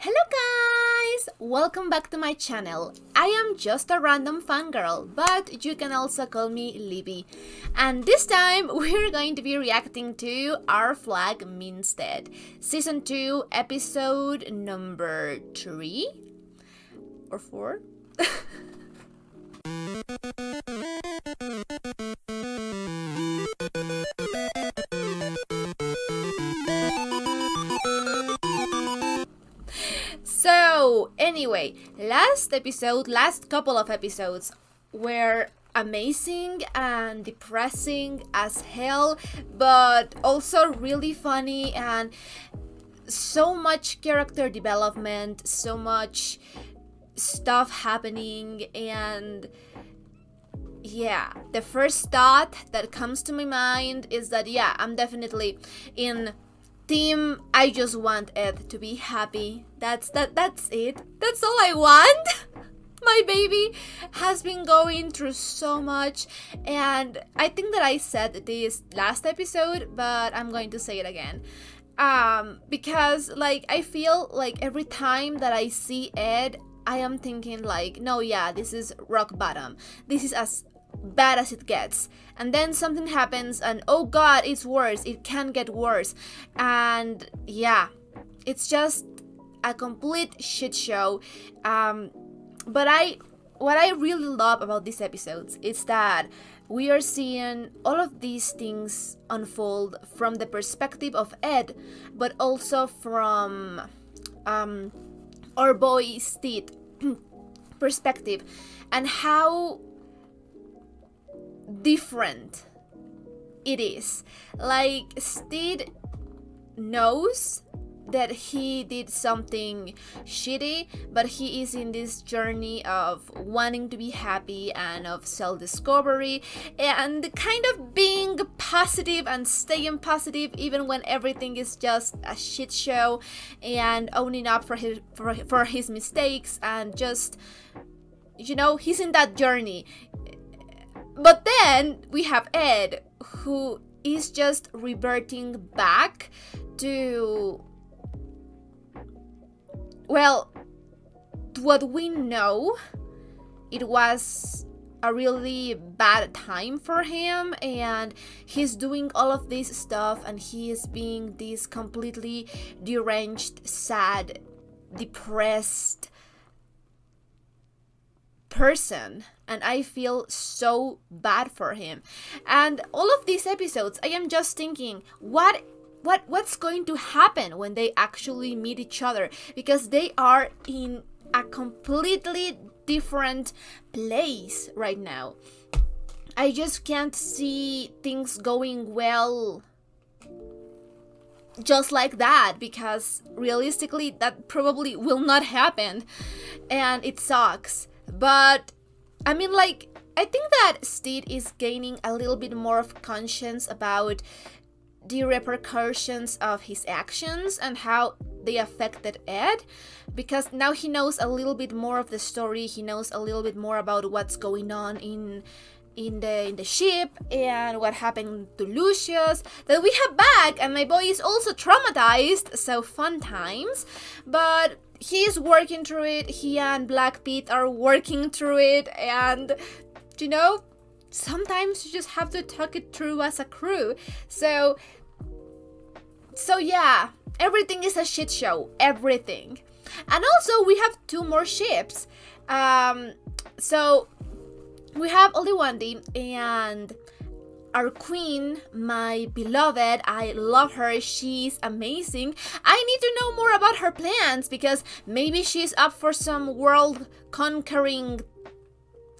Hello guys! Welcome back to my channel. I am just a random fangirl, but you can also call me Libby. And this time we're going to be reacting to Our Flag Means Dead, Season 2, Episode number 3? Or 4? So, anyway, last couple of episodes were amazing and depressing as hell, but also really funny and so much character development, so much stuff happening. And yeah, the first thought that comes to my mind is that yeah, I'm definitely in team I just want Ed to be happy. That's it. That's all I want. My baby has been going through so much, and I think that I said this last episode, but I'm going to say it again. Because like I feel like every time that I see Ed, I am thinking like, no, yeah, this is rock bottom. This is as bad as it gets, and then something happens and oh god, it's worse, it can get worse. And yeah, it's just a complete shit show. But what I really love about these episodes is that we are seeing all of these things unfold from the perspective of Ed, but also from our boy Steed perspective, and how different it is. Like, Steed knows that he did something shitty, but he is in this journey of wanting to be happy and of self-discovery and kind of being positive and staying positive even when everything is just a shit show, and owning up for his mistakes, and just, you know, he's in that journey. But then we have Ed, who is just reverting back to, well, to what we know. It was a really bad time for him, and he's doing all of this stuff, and he is being this completely deranged, sad, depressed person, and I feel so bad for him. And all of these episodes, I am just thinking, what's going to happen when they actually meet each other, because they are in a completely different place right now. I just can't see things going well just like that, because realistically that probably will not happen, and it sucks. But I mean, like, I think that Steed is gaining a little bit more of conscience about the repercussions of his actions and how they affected Ed, because now he knows a little bit more of the story. He knows a little bit more about what's going on in the ship and what happened to Lucius, that we have back, and my boy is also traumatized, so fun times. But he's working through it. He and Black Pete are working through it, and you know, sometimes you just have to talk it through as a crew. So yeah, everything is a shit show, everything. And also we have 2 more ships. So we have Oliwandi and our queen, my beloved. I love her. She's amazing. I need to know more about her plans, because maybe she's up for some world conquering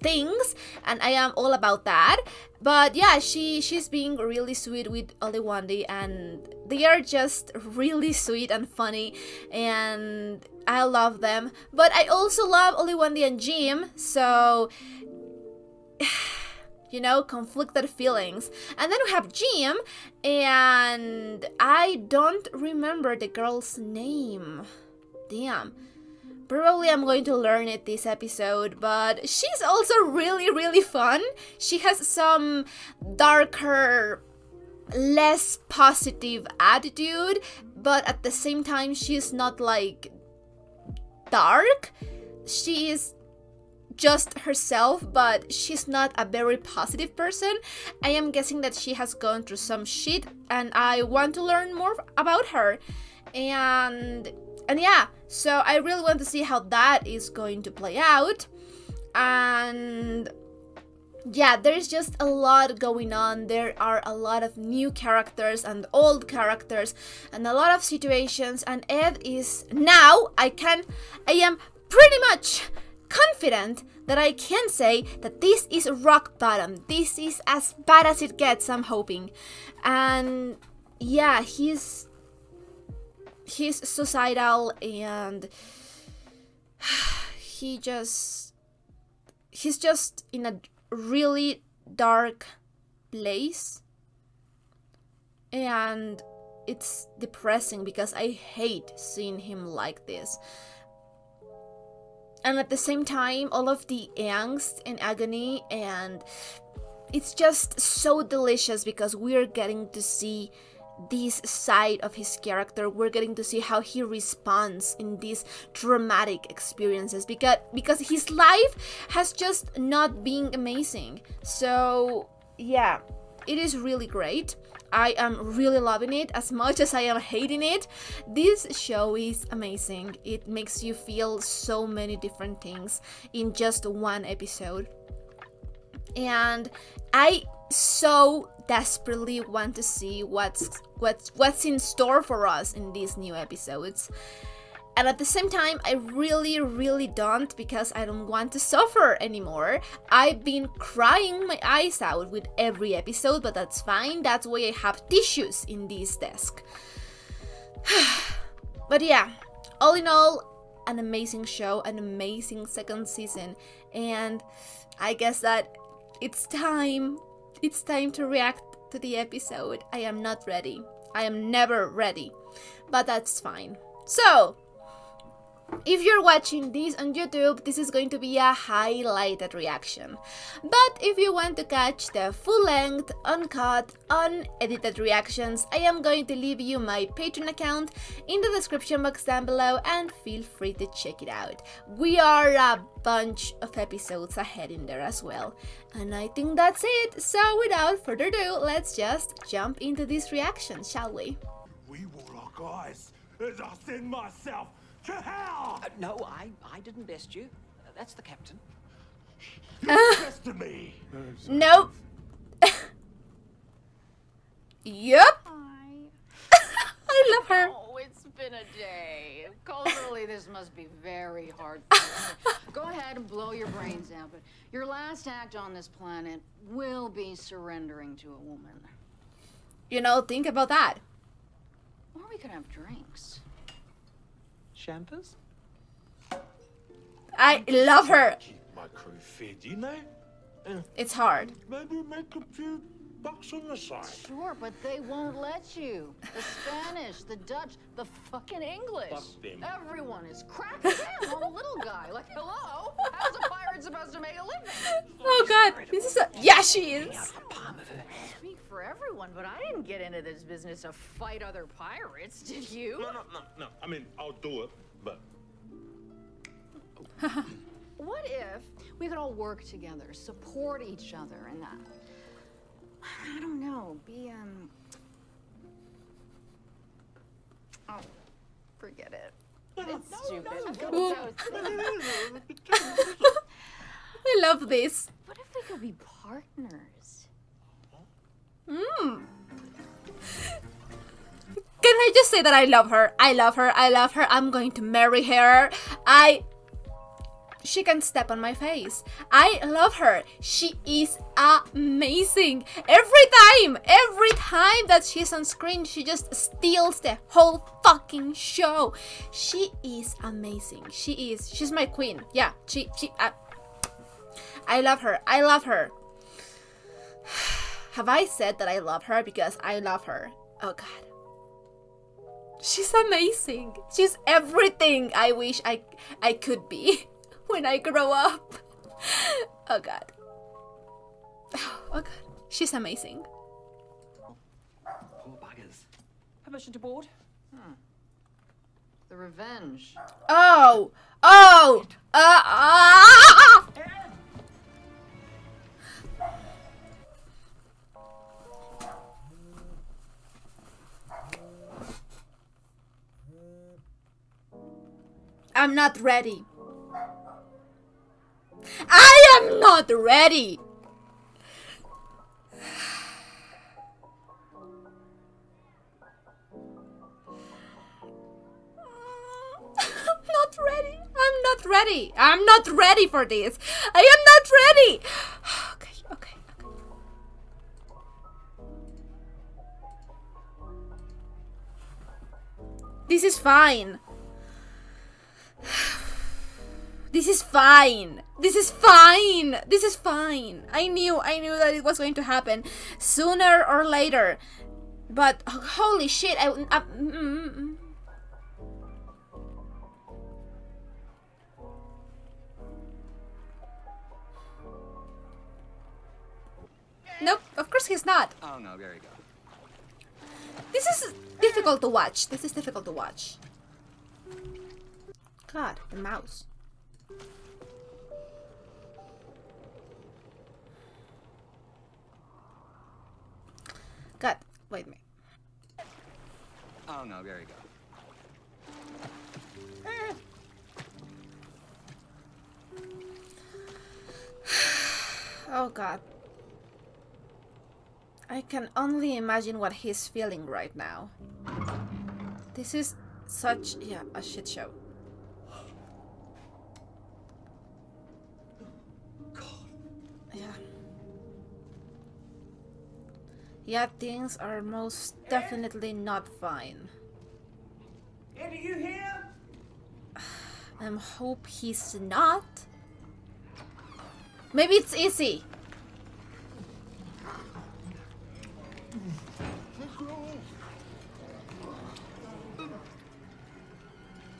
things, and I am all about that. But yeah, she's being really sweet with Oliwandi, and they are just really sweet and funny, and I love them. But I also love Oliwandi and Jim, so you know, conflicted feelings. And then we have Jim, and I don't remember the girl's name. Damn. Probably I'm going to learn it this episode, but she's also really, really fun. She has some darker, less positive attitude, but at the same time, she's not like dark. She is just herself, but she's not a very positive person. I am guessing that she has gone through some shit, and I want to learn more about her. And yeah, so I really want to see how that is going to play out. And yeah, there's just a lot going on. There are a lot of new characters and old characters and a lot of situations, and Ed is now, I am pretty much confident that I can say that this is rock bottom. This is as bad as it gets, I'm hoping. And yeah, he's suicidal, and he's just in a really dark place, and it's depressing because I hate seeing him like this. And at the same time, all of the angst and agony, and it's just so delicious because we're getting to see this side of his character. We're getting to see how he responds in these traumatic experiences, because his life has just not been amazing. So yeah, it is really great. I am really loving it as much as I am hating it. This show is amazing. It makes you feel so many different things in just one episode, and I so desperately want to see what's in store for us in these new episodes. And at the same time, I really don't, because I don't want to suffer anymore. I've been crying my eyes out with every episode, but that's fine. That's why I have tissues in this desk. But yeah, all in all, an amazing show, an amazing second season, and I guess that it's time to react to the episode. I am not ready. I am never ready, but that's fine. So, if you're watching this on YouTube, this is going to be a highlighted reaction. But if you want to catch the full-length, uncut, unedited reactions, I am going to leave you my Patreon account in the description box down below, and feel free to check it out. We are a bunch of episodes ahead in there as well. And I think that's it. So without further ado, let's just jump into this reaction, shall we? We will lock eyes as I send myself to hell! No, I didn't best you. That's the captain. You bested me! Nope. Yup. I love her. Oh, it's been a day. Culturally, this must be very hard. Go ahead and blow your brains out, but your last act on this planet will be surrendering to a woman. You know, think about that. Or we could have drinks. Champers? I love her. Keep my crew fed, you know? It's hard. Maybe make a few bucks on the side. Sure, but they won't let you. The Spanish, the Dutch, the fucking English. Fuck them. Everyone is cracking down on a little guy. Like, hello? How's a pirate supposed to make a living? Oh god, this is a... Yeah, she is. Speak for everyone, but I didn't get into this business to fight other pirates, did you? No. I mean, I'll do it, but... What if we could all work together, support each other, and I don't know, be, oh, forget it. It's stupid. I love this. What if we could be partners? Can I just say that I love her? I love her. I love her. I'm going to marry her. She can step on my face. I love her. She is amazing. Every time that she's on screen, she just steals the whole fucking show. She is amazing. She's my queen. Yeah, I love her. I love her. Have I said that I love her? Because I love her. Oh god. She's amazing. She's everything I wish I could be when I grow up. Oh god. Oh god. She's amazing. Poor buggers. Permission to board? The revenge. Oh! Oh! I'm not ready. I am not ready. Not ready. I'm not ready. I'm not ready for this. I am not ready. Okay, okay, okay. This is fine. This is fine. This is fine. This is fine. I knew that it was going to happen sooner or later. But holy shit, Nope, of course he's not. Oh no, there you go. This is difficult to watch. This is difficult to watch. God, the mouse. God, wait a minute. Oh no, there you go. Oh God. I can only imagine what he's feeling right now. This is such, yeah, a shit show. Yeah. Yeah, things are most definitely not fine. Ed, are you here? I hope he's not. Maybe it's easy.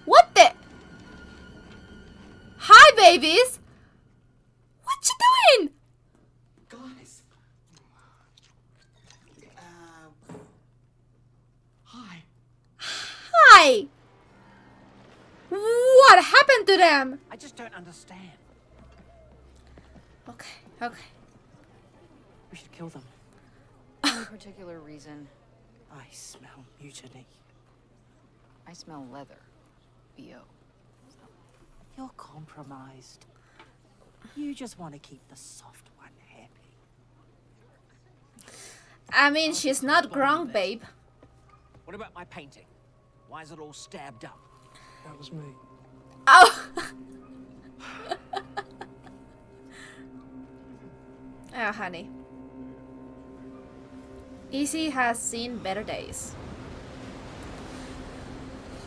What the? Hi, babies. What you doing? Guys. Hi. Hi. What happened to them? I just don't understand. Okay, okay. We should kill them. No particular reason. I smell mutiny. I smell leather. B.O. You're compromised. You just want to keep the soft one happy. I mean, she's not grown, babe. What about my painting? Why is it all stabbed up? That was me. Oh. Oh, honey. Easy has seen better days.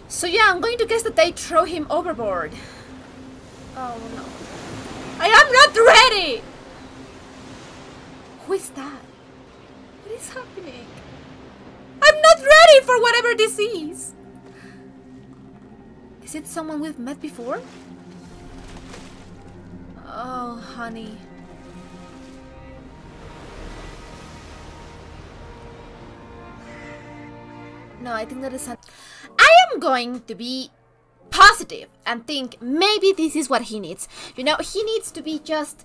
So yeah, I'm going to guess that they throw him overboard. Oh no. I am not ready! Who is that? What is happening? I'm not ready for whatever this is! Is it someone we've met before? Oh, honey. No, I think that is... I am going to be positive and think maybe this is what he needs. You know, he needs to be just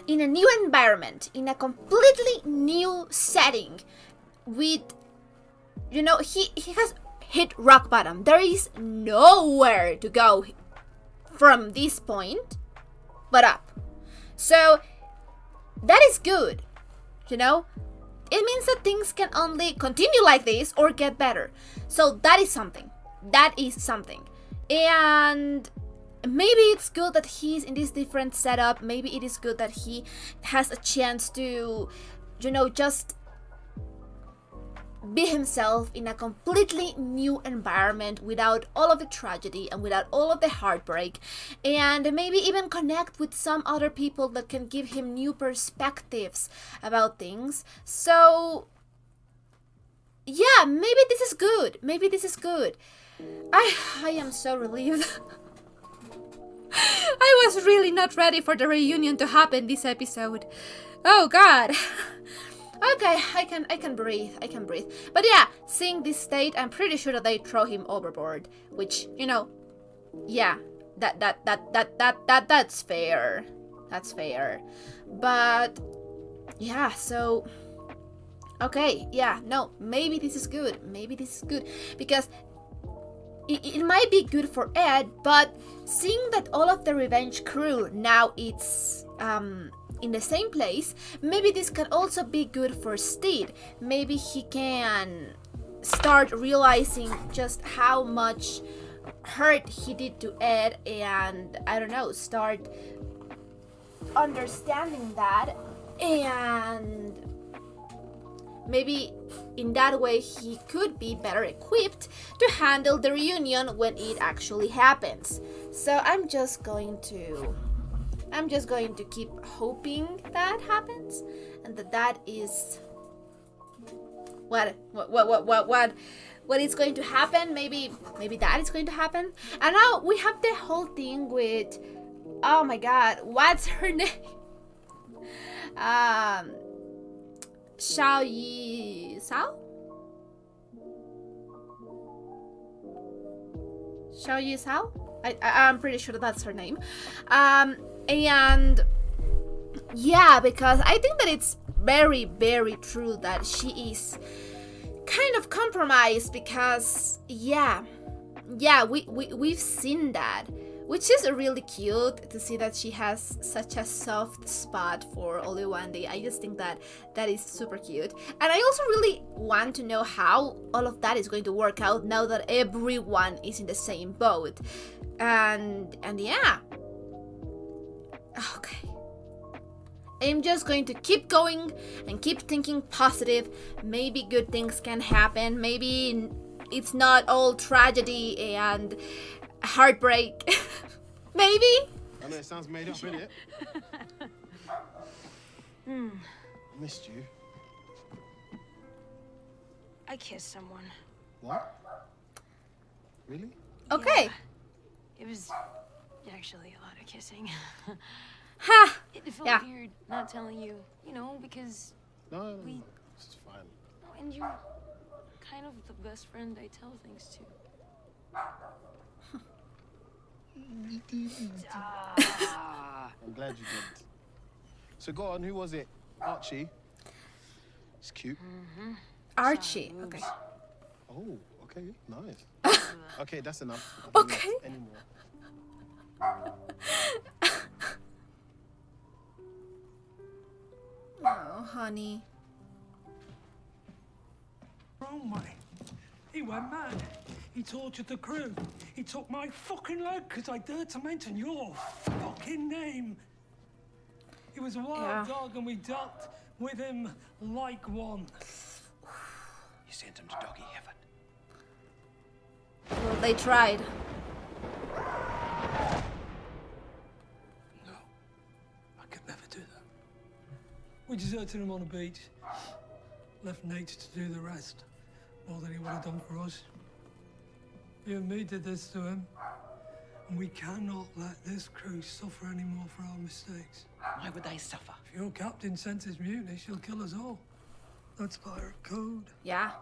in a new environment, in a completely new setting with, you know, he has hit rock bottom. There is nowhere to go from this point but up. So that is good, you know. It means that things can only continue like this or get better. So that is something. That is something. And maybe it's good that he's in this different setup. Maybe it is good that he has a chance to, you know, just be himself in a completely new environment without all of the tragedy and without all of the heartbreak, and maybe even connect with some other people that can give him new perspectives about things. So yeah, maybe this is good. Maybe this is good. I am so relieved. I was really not ready for the reunion to happen this episode. Oh God. Okay, I can breathe. I can breathe. But yeah, seeing this state, I'm pretty sure that they throw him overboard. Which, you know, yeah, that's fair. That's fair. But yeah, so okay, yeah, no, maybe this is good. Maybe this is good because it might be good for Ed, but seeing that all of the revenge crew now it's in the same place, maybe this can also be good for Steed. Maybe he can start realizing just how much hurt he did to Ed, and I don't know, start understanding that, and maybe in that way he could be better equipped to handle the reunion when it actually happens. So I'm just going to keep hoping that happens, and that is what is going to happen. Maybe that is going to happen. And now we have the whole thing with, oh my god, what's her name? Xiao Yi Sao? Xiao Yi Sao? I'm pretty sure that's her name. And yeah, because I think that it's very, very true that she is kind of compromised, because yeah, we've seen that, which is really cute to see that she has such a soft spot for OFMD. I just think that is super cute, and I also really want to know how all of that is going to work out now that everyone is in the same boat. And yeah, okay, I'm just going to keep going and keep thinking positive. Maybe good things can happen. Maybe it's not all tragedy and heartbreak. Maybe. I know it sounds made up, innit? I missed you. I kissed someone. What? Really? Okay. Yeah, it was actually a lot of kissing. Ha! It felt Yeah. weird not telling you, you know, because No, we... it's fine. And you're kind of the best friend I tell things to. I'm glad you did. So go on, who was it? Archie? It's cute. Archie. Okay. Oh, okay, nice. Okay, that's enough. I don't Okay. need anymore. Oh, honey. Wrong way. He went mad. He tortured the crew. He took my fucking leg because I dared to mention your fucking name. He was a wild dog and we dealt with him like one. You sent him to doggy heaven. Well, they tried. No, I could never do that. We deserted him on the beach. Left nature to do the rest. More than he would have done for us. You and me did this to him. And we cannot let this crew suffer anymore for our mistakes. Why would they suffer? If your captain senses mutiny, she'll kill us all. That's pirate code. Yeah.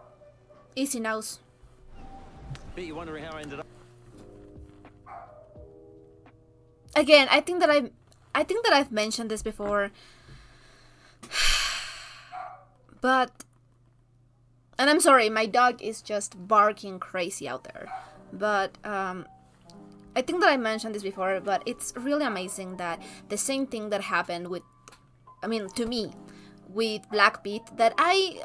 Easy knows. Bet you're wondering how I ended up. Again, I think that I've mentioned this before. But, and I'm sorry, my dog is just barking crazy out there. But I think that I mentioned this before, but it's really amazing that the same thing that happened with, I mean, to me, with Black Pete, that I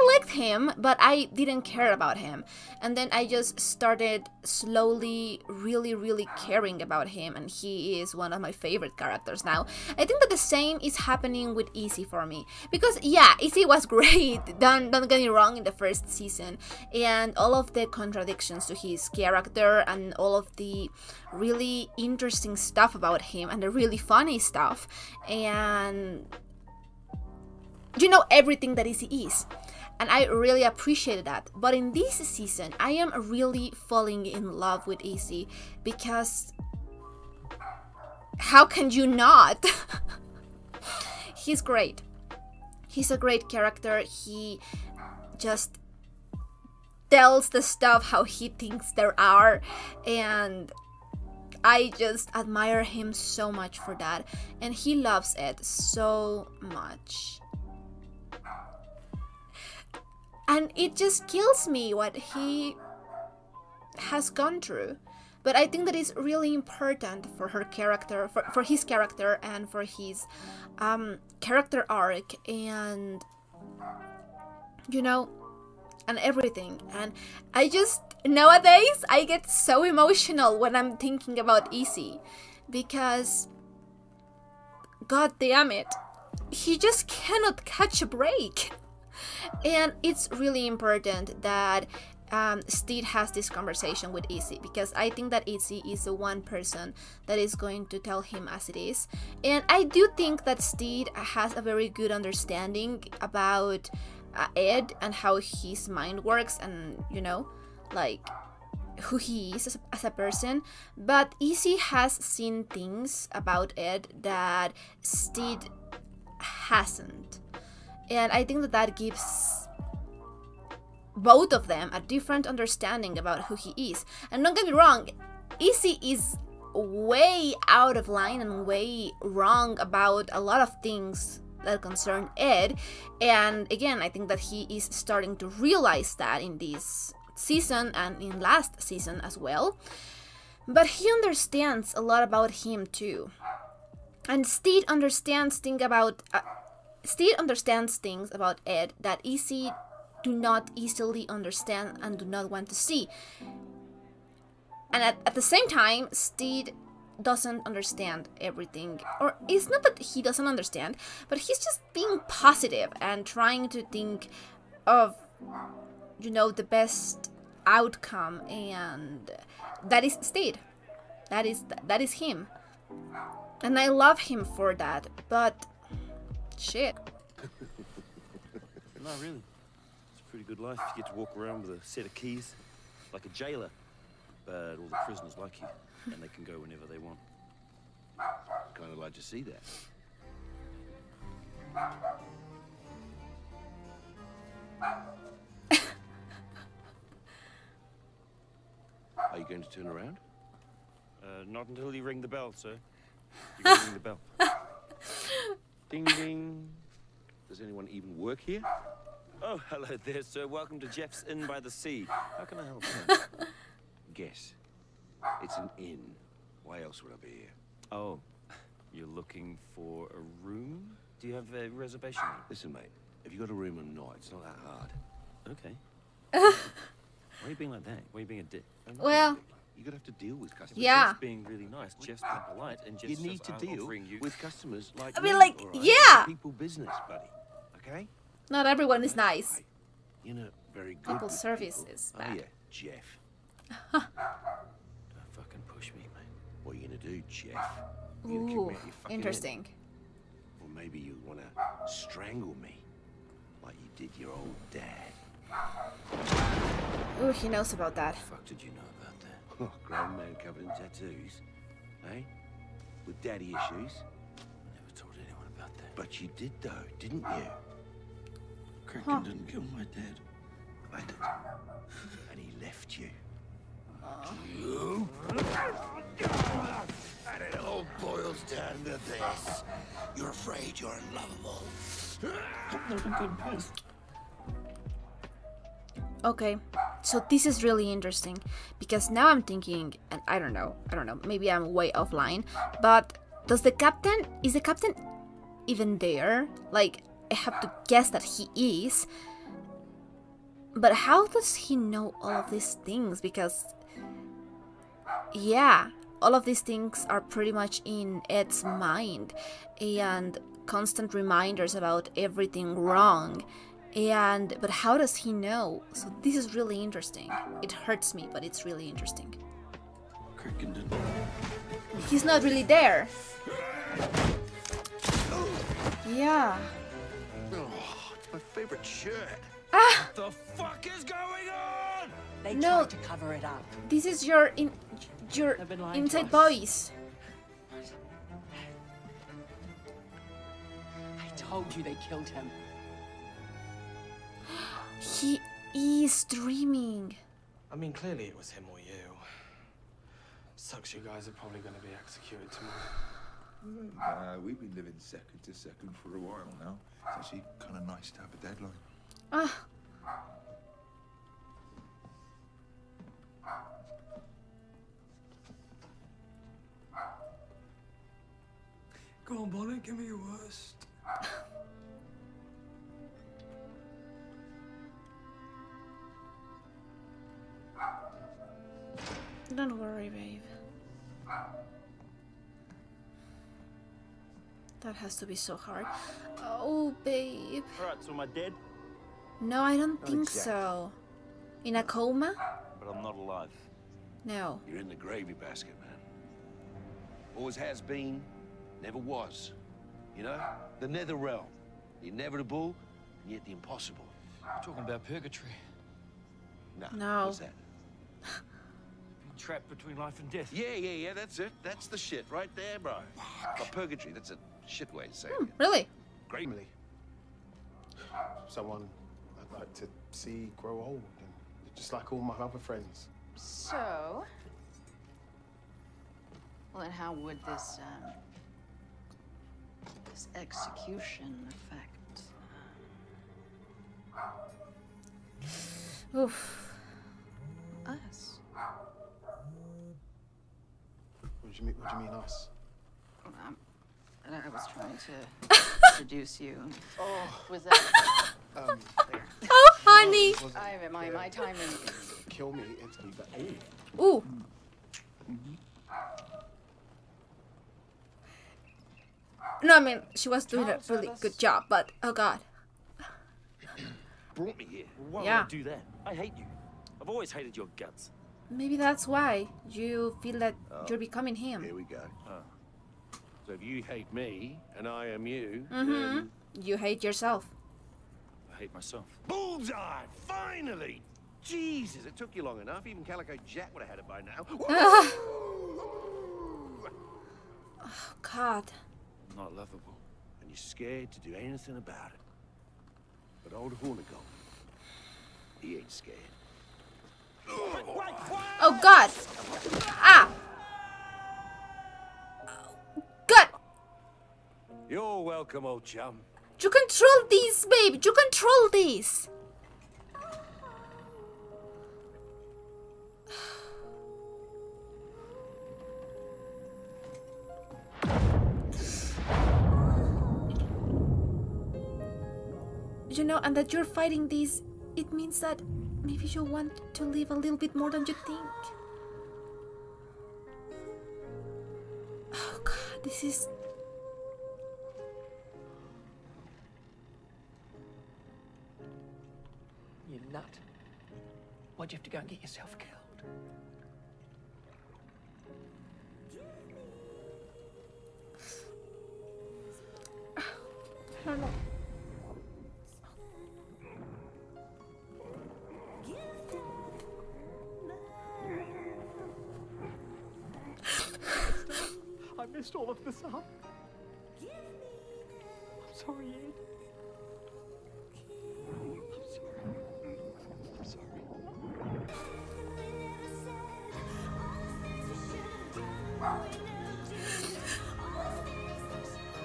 liked him, but I didn't care about him. And then I just started slowly really caring about him, and he is one of my favorite characters now. I think that the same is happening with Izzy for me, because yeah, Izzy was great, don't get me wrong, in the first season, and all of the contradictions to his character and all of the really interesting stuff about him and the really funny stuff, and you know, everything that Izzy is. And I really appreciated that. But in this season, I am really falling in love with Izzy, because how can you not? He's great. He's a great character. He just tells the stuff how he thinks there are, and I just admire him so much for that. And he loves Ed so much. And it just kills me what he has gone through. But I think that is really important for her character, for his character, and for his character arc, and you know, and everything. And I just, nowadays, I get so emotional when I'm thinking about Izzy, because god damn it, he just cannot catch a break. And it's really important that Steed has this conversation with Izzy, because I think that Izzy is the one person that is going to tell him as it is. And I do think that Steed has a very good understanding about Ed and how his mind works, and you know, like who he is as a person. But Izzy has seen things about Ed that Steed hasn't, and I think that that gives both of them a different understanding about who he is. And don't get me wrong, Izzy is way out of line and way wrong about a lot of things that concern Ed. And again, I think that he is starting to realize that in this season and in last season as well. But he understands a lot about him too. And Steed understands things about Ed that Izzy do not easily understand and do not want to see. And at the same time, Steed doesn't understand everything. Or it's not that he doesn't understand, but he's just being positive and trying to think of, you know, the best outcome. And that is Steed. That is him. And I love him for that. But shit. No, really. It's a pretty good life. You get to walk around with a set of keys, like a jailer. But all the prisoners like you, and they can go whenever they want. Kind of like to see that. Are you going to turn around? Not until you ring the bell, sir. You can ring the bell. Ding ding. Does anyone even work here? Oh, hello there, sir. Welcome to Jeff's Inn by the Sea. How can I help you? Guess. It's an inn. Why else would I be here? Oh, you're looking for a room? Do you have a reservation? Listen, mate. If you got a room or not, it's not that hard. Okay. Why are you being like that? Why are you being a dick? Well, You're gonna have to deal with customers. yeah. Jeff's being really nice. Jeff's being polite, and Jeff You says, need to I'm deal offering you... with customers like I mean, me, like, all right? yeah. It's people business, buddy. Okay? Not everyone is nice. Hey, you're not very good. People with service people, is are bad. you, Jeff? Don't fucking push me, mate. What are you gonna do, Jeff? You gonna kick me Ooh, out your fucking interesting. head? Or maybe you wanna strangle me, like you did your old dad. Ooh, he knows about that. What the fuck did you know about that? Oh, grown man covered in tattoos, eh? With daddy issues. I never told anyone about that. But you did, though, didn't you? Kraken didn't kill my dad. I did. And he left you. And it all boils down to this. You're afraid you're unlovable. I'm not a good person. Okay, so this is really interesting, because now I'm thinking, and I don't know, maybe I'm way offline, but is the captain even there? Like, I have to guess that he is, but how does he know all of these things? Because, yeah, all of these things are pretty much in Ed's mind, and constant reminders about everything wrong. But how does he know? So this is really interesting. It hurts me, but it's really interesting. Kraken didn't. He's not really there. Yeah. Oh, it's my favorite shirt. Ah! What the fuck is going on? They No. tried to cover it up. This is your They've been lying to inside us. voice. I told you they killed him. He is dreaming. I mean, clearly it was him or you. Sucks you guys are probably going to be executed tomorrow. We've been living second to second for a while now. It's actually kind of nice to have a deadline. Ah. Go on, Bonnie, give me your worst. Don't worry, babe. That has to be so hard. Oh, babe. Alright, so am I dead? No, I don't think exactly. so. In a coma? But I'm not alive. No. You're in the gravy basket, man. Always has been, never was. You know? The nether realm. The inevitable, and yet the impossible. You're talking about purgatory. No. What's that? Being trapped between life and death. Yeah, that's it. That's the shit right there, bro. But purgatory, that's a shit way to say it. Really? Great. Emily. Someone I'd like to see grow old, and just like all my other friends. So, well, then how would this execution affect? Oof. Us? What do you mean us? I was trying to introduce you. Oh. Was that? There. Oh, honey. My timing. Kill me instantly, but Ooh. No, I mean, she was doing a really good job, but oh god. Brought me here. Why Yeah. would I do that? I hate you. I've always hated your guts. Maybe that's why you feel that you're becoming him. Here we go. So if you hate me, and I am you, Mm-hmm. You hate yourself. I hate myself. Bullseye! Finally! Jesus, it took you long enough. Even Calico Jack would have had it by now. Oh god. I'm not lovable. And you're scared to do anything about it. But old Hornigold, he ain't scared. Oh god. Ah. God. you're welcome, old chum. You control this, babe. You control this. You know, and that you're fighting this, it means that maybe you want to live a little bit more than you think. Oh god, this is... You nut. Why'd you have to go and get yourself killed? I don't know. I missed all of this up. I'm sorry, Ed. I'm sorry.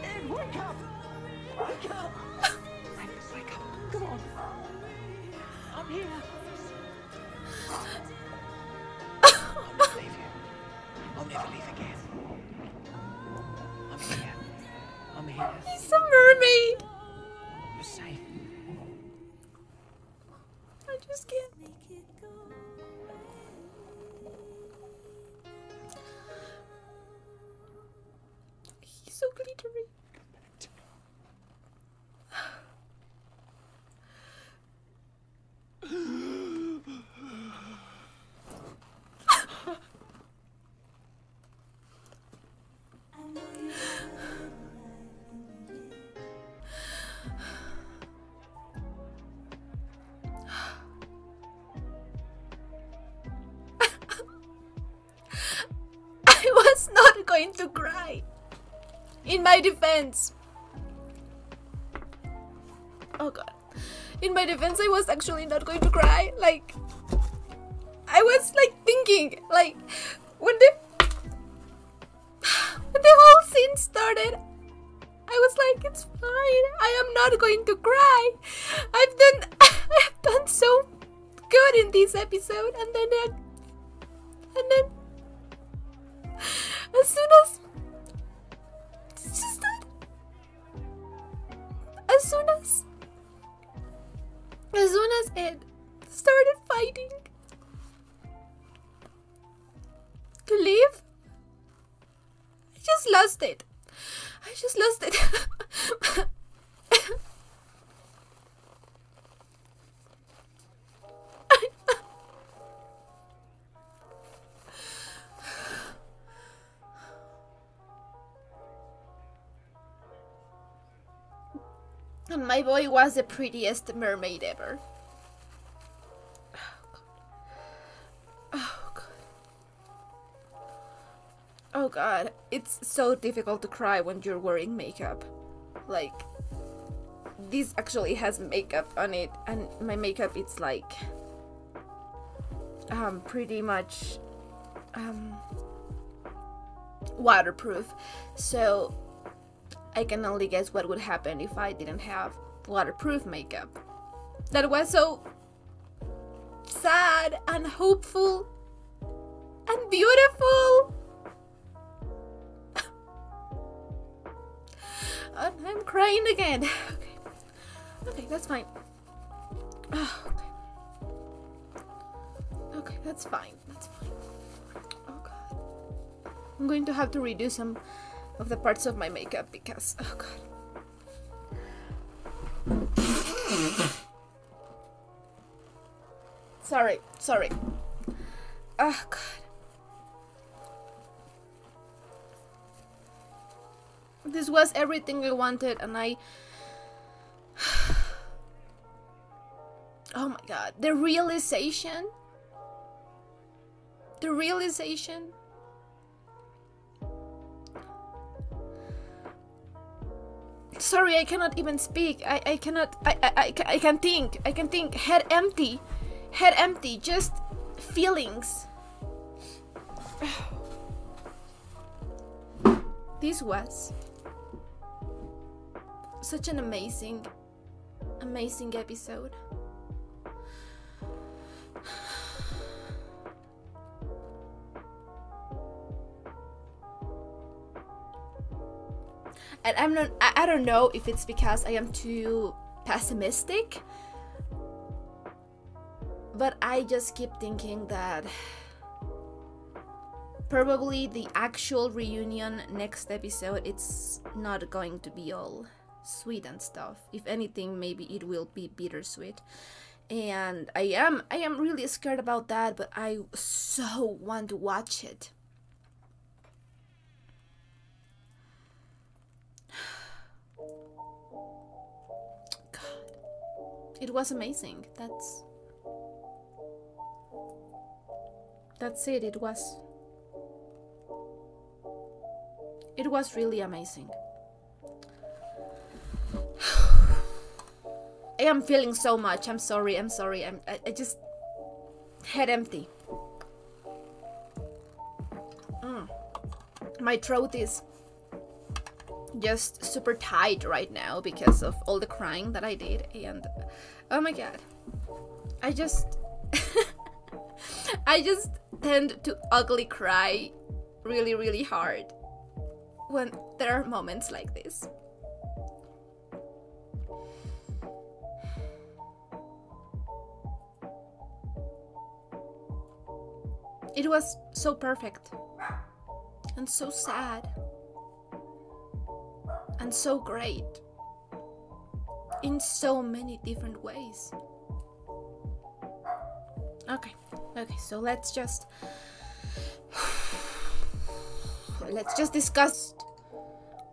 Ed, wake up! Wake up! Wake up! Come on! I'm here! I'll never leave you. I'll never leave again. I'm here. I'm here. He's a mermaid! You're safe. I just can't. He's so glittery. I was not going to cry. In my defense. Oh god. in my defense, I was actually not going to cry. Like, I was like thinking, like, when the whole scene started, I was like, it's fine. I am not going to cry. I have done so good in this episode, and then as soon as it's just that, as soon as it started fighting to leave, I just lost it. I just lost it. And my boy was the prettiest mermaid ever. Oh god. Oh god. It's so difficult to cry when you're wearing makeup. Like, this actually has makeup on it, and my makeup, it's like pretty much waterproof, so I can only guess what would happen if I didn't have waterproof makeup. That was so sad and hopeful and beautiful. And I'm crying again. Okay, okay, that's fine. Oh, okay. Okay, that's fine. That's fine. Oh god, I'm going to have to redo some of the parts of my makeup because, oh god. Sorry. Oh god. This was everything I wanted, and I... Oh my god. The realization. Sorry, I cannot even speak. I cannot. I can think. I can think. Head empty. Head empty. Just feelings. This was such an amazing episode. And I don't know if it's because I am too pessimistic, but I just keep thinking that probably the actual reunion next episode, it's not going to be all sweet and stuff. If anything, maybe it will be bittersweet. And I am really scared about that, but I so want to watch it. God, it was amazing. That's it. It was really amazing. I am feeling so much. I'm sorry. I just head empty. My throat is just super tight right now because of all the crying that I did, and oh my god, I just tend to ugly cry really hard when there are moments like this. It was so perfect and so sad and so great in so many different ways. Okay, so let's just discuss.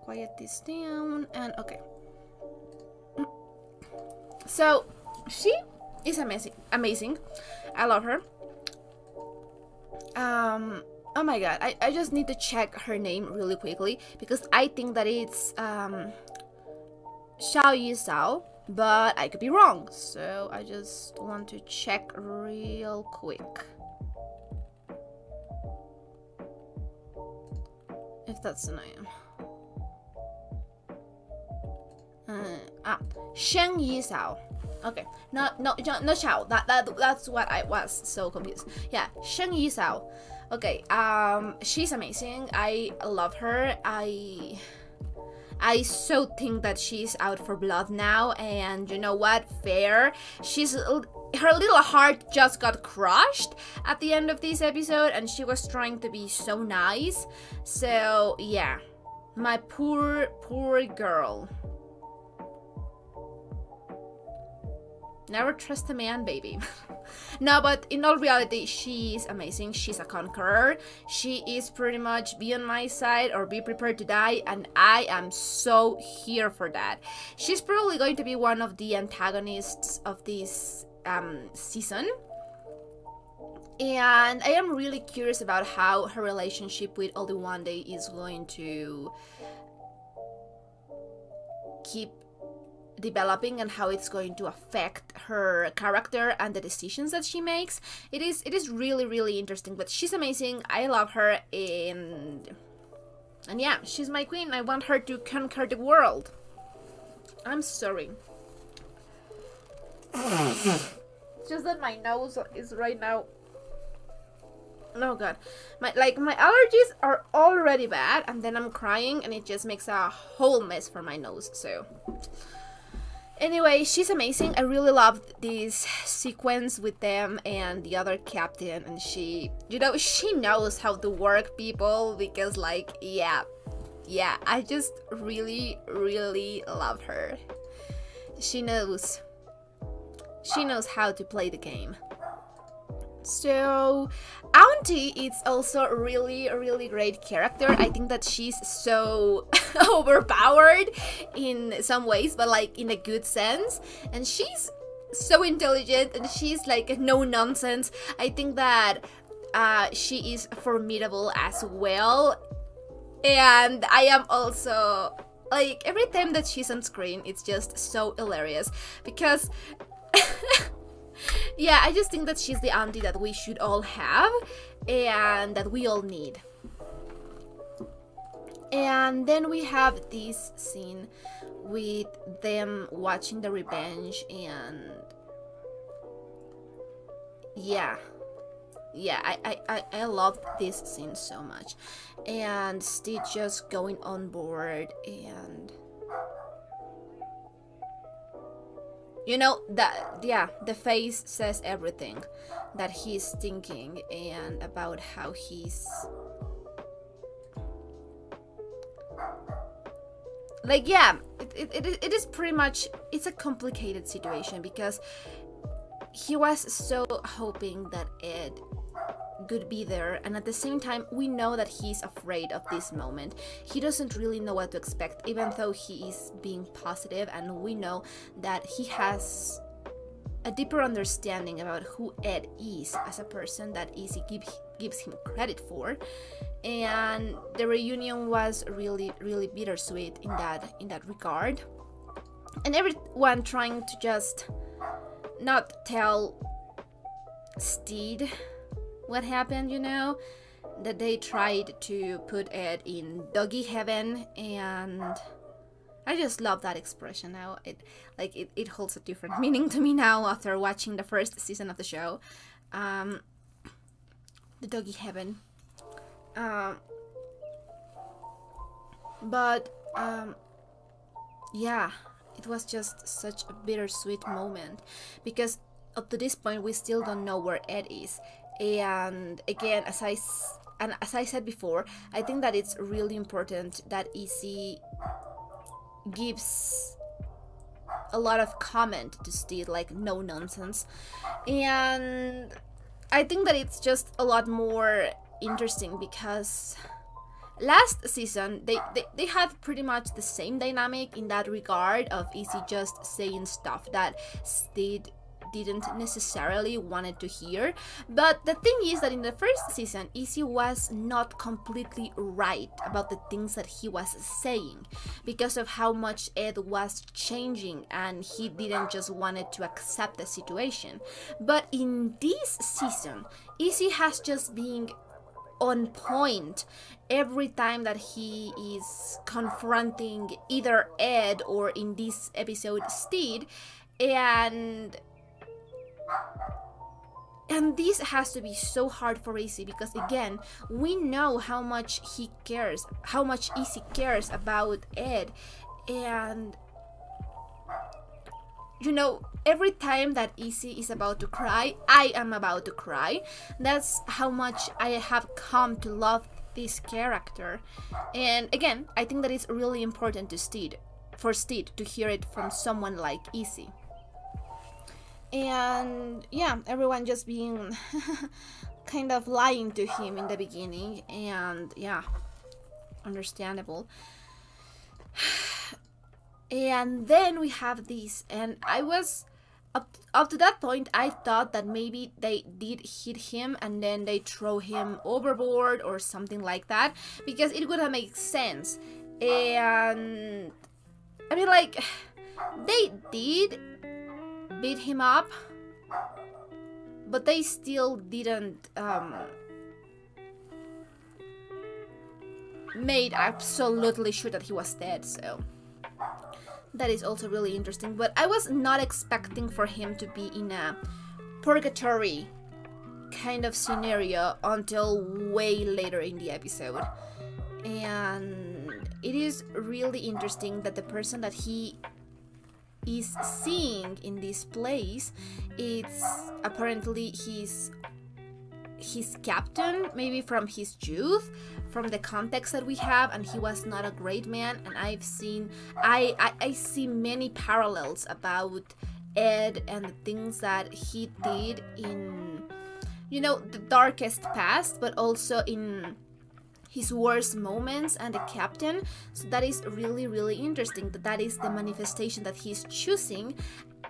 Quiet this down, and okay. So she is amazing. I love her. Oh my god, I just need to check her name really quickly because I think that it's Xiao Yisao, but I could be wrong, so I just want to check real quick if that's the name. Sheng Yisao. Okay, not Xiao. That's what I was so confused. Yeah, Sheng Yisao. Okay, she's amazing. I love her. I so think that she's out for blood now, and you know what? Fair. Her little heart just got crushed at the end of this episode, and she was trying to be so nice. So yeah, my poor girl. Never trust a man, baby. No, but in all reality, she's amazing. She's a conqueror. She is pretty much be on my side or be prepared to die, and I am so here for that. She's probably going to be one of the antagonists of this season. And I am really curious about how her relationship with Oluwande is going to keep developing and how it's going to affect her character and the decisions that she makes. It is really interesting, but she's amazing. I love her, and yeah, she's my queen. I want her to conquer the world. I'm sorry. It's just that my nose is right now. Oh god, my allergies are already bad, and then I'm crying, and it just makes a whole mess for my nose. So anyway, she's amazing. I really loved this sequence with them and the other captain, and she knows how to work people, because like, yeah, I just really love her. She knows how to play the game. So Auntie is also a really great character. I think that she's so overpowered in some ways, but like in a good sense, and she's so intelligent, and she's like no nonsense. I think that she is formidable as well, and I am also like, every time that she's on screen, it's just so hilarious, because yeah, I just think that she's the auntie that we should all have and that we all need. And then we have this scene with them watching the revenge, and yeah, I love this scene so much. And Stitch just going on board, and you know, that, yeah, the face says everything that he's thinking, and about how he's like, yeah, it is pretty much, it's a complicated situation, because he was so hoping that Ed could be there, and at the same time we know that he's afraid of this moment. He doesn't really know what to expect, even though he is being positive, and we know that he has a deeper understanding about who Ed is as a person that Izzy gives him credit for. And the reunion was really bittersweet in that regard, and everyone trying to just not tell Steed what happened, you know, that they tried to put Ed in doggy heaven, and I just love that expression now. It holds a different meaning to me now after watching the first season of the show. The doggy heaven. Yeah, it was just such a bittersweet moment, because up to this point we still don't know where Ed is. And again, as I said before, I think that it's really important that Izzy gives a lot of comment to Steed, like no nonsense. And I think that it's just a lot more interesting, because last season they had pretty much the same dynamic in that regard, of Izzy just saying stuff that Steed didn't necessarily wanted to hear. But the thing is that in the first season, Izzy was not completely right about the things that he was saying because of how much Ed was changing, and he didn't just wanted to accept the situation. But in this season, Izzy has just been on point every time that he is confronting either Ed or, in this episode, Steed, and this has to be so hard for Izzy because, again, we know how much he cares, how much Izzy cares about Ed, and you know, every time that Izzy is about to cry, I am about to cry. That's how much I have come to love this character. And again, I think that it's really important for Steed to hear it from someone like Izzy. And yeah, everyone just being kind of lying to him in the beginning, and yeah, understandable. And then we have this, and I was up to that point, I thought that maybe they did hit him and then they throw him overboard or something like that, because it would have made sense. And I mean, like, they did beat him up, but they still didn't made absolutely sure that he was dead, so that is also really interesting. But I was not expecting for him to be in a purgatory kind of scenario until way later in the episode. And it is really interesting that the person that he is seeing in this place, it's apparently his captain, maybe from his youth, from the context that we have, and he was not a great man. And I see many parallels about Ed and the things that he did in, you know, the darkest past, but also in his worst moments and the captain. So that is really, really interesting, that is the manifestation that he's choosing.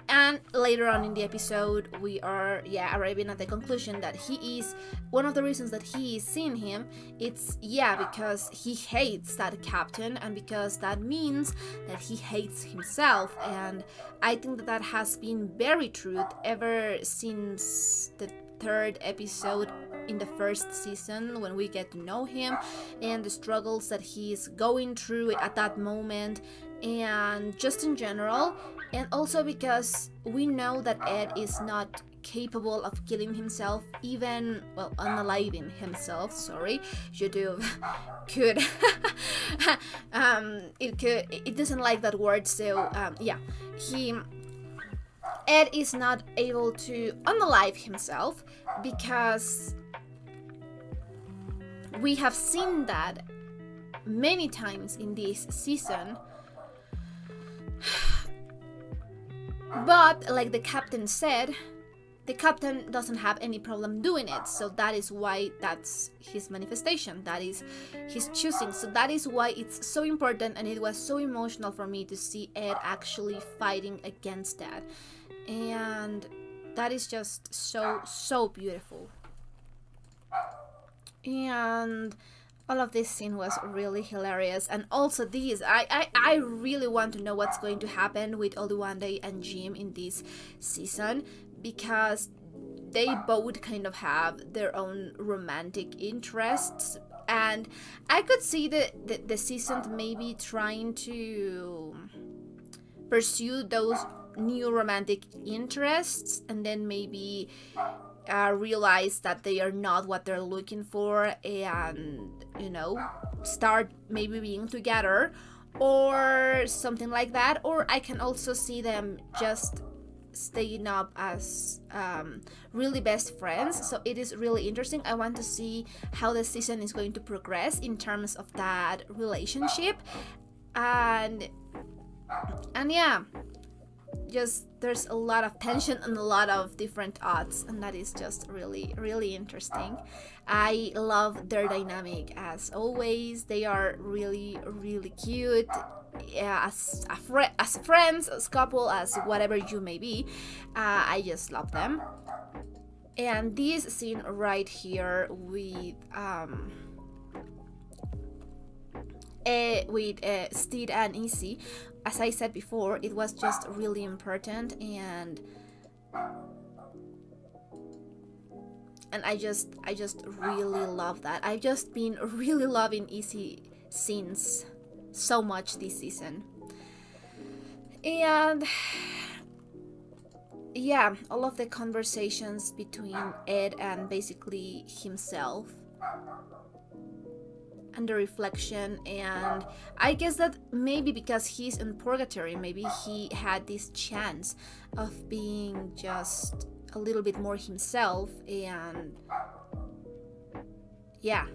And later on in the episode, we are arriving at the conclusion that he is one of the reasons that he is seeing him. It's because he hates that captain, and because that means that he hates himself. And I think that that has been very true ever since the third episode in the first season, when we get to know him and the struggles that he's going through at that moment, and just in general. And also because we know that Ed is not capable of killing himself, even, well, unaliving himself, sorry, YouTube could it doesn't like that word, so Ed is not able to unalive himself, because we have seen that many times in this season. But like the captain said, the captain doesn't have any problem doing it, so that is why that's his manifestation, that is his choosing. So that is why it's so important, and it was so emotional for me to see Ed actually fighting against that. And that is just so beautiful. And all of this scene was really hilarious. And also these, I really want to know what's going to happen with Oluwande and Jim in this season, because they both kind of have their own romantic interests, and I could see the season maybe trying to pursue those new romantic interests, and then maybe realize that they are not what they're looking for, and, you know, start maybe being together or something like that. Or I can also see them just staying up as really best friends. So it is really interesting. I want to see how the season is going to progress in terms of that relationship. And yeah, just there's a lot of tension and a lot of different odds, and that is just really, really interesting. I love their dynamic as always. They are really, really cute. as friends, as couple, as whatever you may be. I just love them. And this scene right here with Steed and Izzy, as I said before, it was just really important, and I just really love that. I've just been really loving Izzy scenes so much this season. And yeah, all of the conversations between Ed and basically himself, and the reflection, and I guess that maybe because he's in purgatory, maybe he had this chance of being just a little bit more himself, and yeah,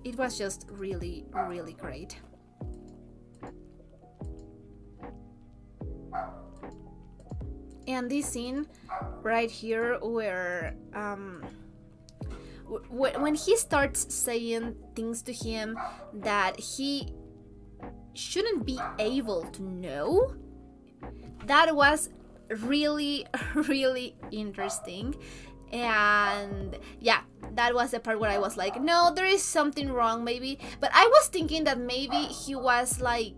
it was just really, really great. And this scene right here where when he starts saying things to him that he shouldn't be able to know, that was really, really interesting. And yeah, that was the part where I was like, no, there is something wrong maybe. But I was thinking that maybe he was like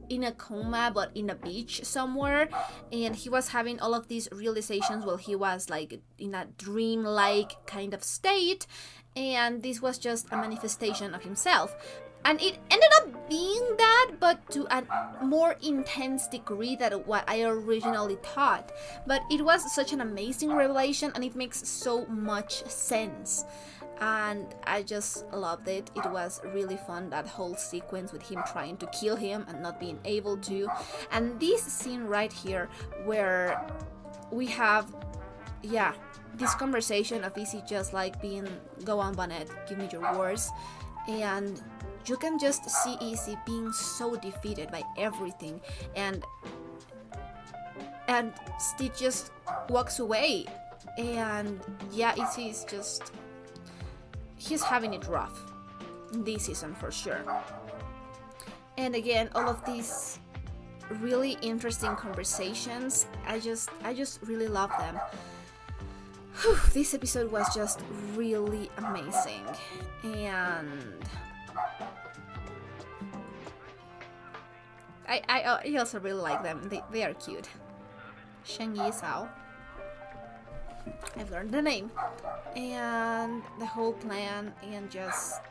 in a coma but in a beach somewhere, and he was having all of these realizations while he was like in a dream-like kind of state, and this was just a manifestation of himself. And it ended up being that, but to a more intense degree than what I originally thought. But it was such an amazing revelation, and it makes so much sense. And I just loved it. It was really fun, that whole sequence with him trying to kill him and not being able to. And this scene right here where we have, yeah, this conversation of Izzy just like being, go on Bonnet, give me your words. And you can just see Izzy being so defeated by everything, and Steve just walks away, and yeah, Izzy is just, he's having it rough this season for sure. And again, all of these really interesting conversations, I just really love them. Whew, this episode was just really amazing, and I also really like them. They are cute. Sheng Yi Sao. I've learned the name. And the whole plan, and just,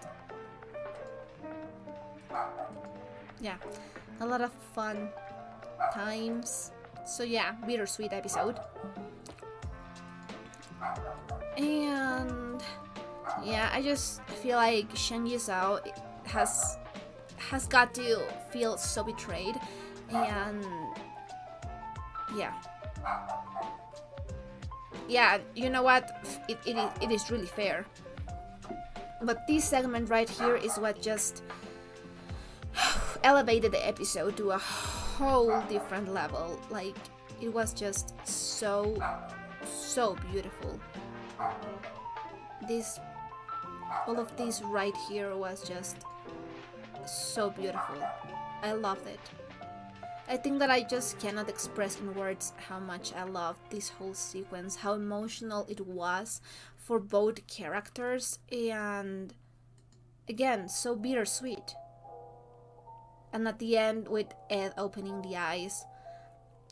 yeah, a lot of fun times. So yeah, bittersweet episode. And yeah, I just feel like Sheng Yi Sao has got to feel so betrayed, and yeah, you know what, it is really fair. But this segment right here is what just elevated the episode to a whole different level. Like, it was just so beautiful. All of this right here was just so beautiful. I loved it. I think that I just cannot express in words how much I loved this whole sequence, how emotional it was for both characters, and again, so bittersweet. And at the end, with Ed opening the eyes,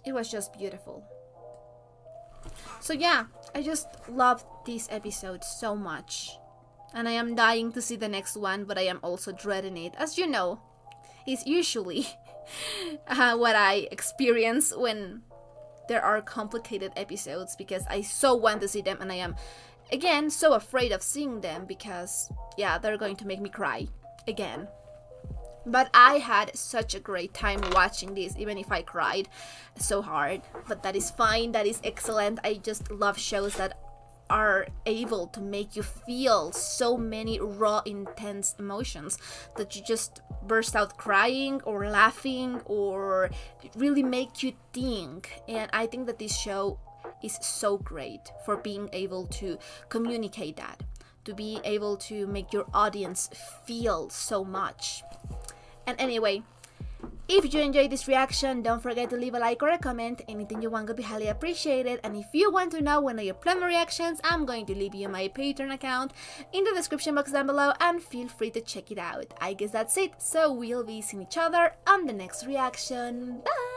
it was just beautiful. So yeah, I just loved this episode so much. And I am dying to see the next one, but I am also dreading it. As you know, it's usually what I experience when there are complicated episodes, because I so want to see them, and I am, again, so afraid of seeing them because, yeah, they're going to make me cry again. But I had such a great time watching this, even if I cried so hard. But that is fine, that is excellent. I just love shows that are able to make you feel so many raw, intense emotions that you just burst out crying or laughing, or really make you think. And I think that this show is so great for being able to communicate that, to be able to make your audience feel so much. And anyway, If you enjoyed this reaction, don't forget to leave a like or a comment. Anything you want would be highly appreciated. And if you want to know when I upload my reactions, I'm going to leave you my Patreon account in the description box down below, and feel free to check it out. I guess that's it, so we'll be seeing each other on the next reaction. Bye!